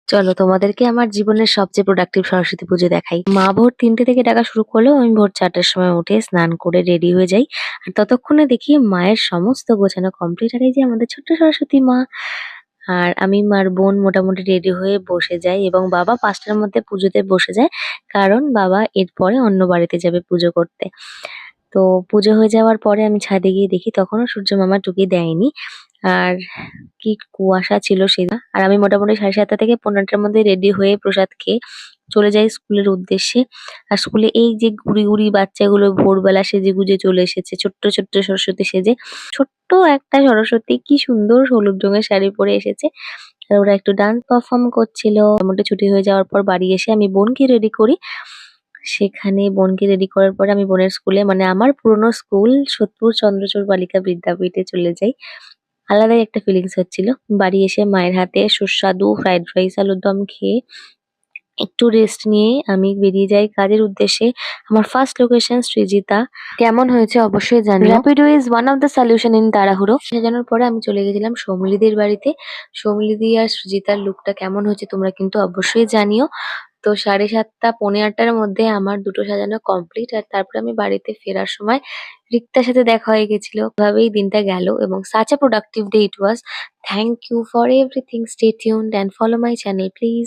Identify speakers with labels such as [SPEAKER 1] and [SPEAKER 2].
[SPEAKER 1] চলো তোমাদেরকে আমার জীবনের সবচেয়ে প্রোডাক্টিভ সরস্বতী পুজো দেখাই। মা ভোর ৩টে থেকে ডাকা শুরু করলেও আমি ভোর ৪টার সময় উঠে স্নান করে রেডি হয়ে যাই। আর ততক্ষণে দেখি মায়ের সমস্ত গোছানো কমপ্লিট। আর এই যে আমাদের ছোট্ট সরস্বতী মা। আর আমি মার বোন মোটামুটি রেডি হয়ে বসে যাই এবং বাবা ৫টার মধ্যে পুজোতে বসে যায়। কারণ বাবা এরপরে অন্য বাড়িতে যাবে পুজো করতে। তো পুজো হয়ে যাওয়ার পরে আমি ছাদে গিয়ে দেখি তখনও সূর্য মামা টুকি দেয়নি। আর কি কুয়াশা ছিল সেদিন। আর আমি মোটামুটি ৭:৩০ থেকে ১৫টার মধ্যে রেডি হয়ে প্রসাদ খেয়ে চলে যাই স্কুলের উদ্দেশ্যে। আর স্কুলে এই যে গুড়ি, গুড়ি বাচ্চাগুলো ভোরবেলা সেজেগুজে চলে এসেছে ছোট্ট, ছোট্ট সরস্বতী সেজে। ছোট্ট একটা সরস্বতী কি সুন্দর হলুদ রঙের শাড়ি পরে এসেছে। আর ওরা একটু ডান্স পারফর্ম করছিল। মোটামুটি ছুটি হয়ে যাওয়ার পর বাড়ি এসে আমি বোনকে রেডি করি। সেখানে বোনকে রেডি করার পরে আমি বোনের স্কুলে মানে আমার পুরনো স্কুল সোদপুর চন্দ্রচূড় বালিকা বিদ্যাপীঠে চলে যাই। আলাদাই একটা ফিলিংস হচ্ছিল। বাড়ি এসে মায়ের হাতে সুস্বাদু ফ্রাইড রাইস, আলুর দম খেয়ে একটু রেস্ট নিয়ে আমি বেরিয়ে যাই কাজের উদ্দেশ্যে। আমার ফার্স্ট লোকেশন সৃজিতা। কেমন হয়েছে অবশ্যই জানিও। Rapido is one of the solution in তাড়াহুড়ো। সাজানোর পরে আমি চলে গেছিলাম সৌমিলিদির বাড়িতে। সৌমিলিদি আর সৃজিতার লুকটা কেমন হয়েছে তোমরা কিন্তু অবশ্যই জানিও। তো 7:30 পৌনে 8টার মধ্যে আমার দুটো সাজানো কমপ্লিট। আর তারপরে আমি বাড়িতে ফেরার সময় রিক্তার সাথে দেখা হয়ে গেছিল। এভাবেই দিনটা গেল এবং such a productive day it was. Thank you for everything. Stay tuned and follow my channel please.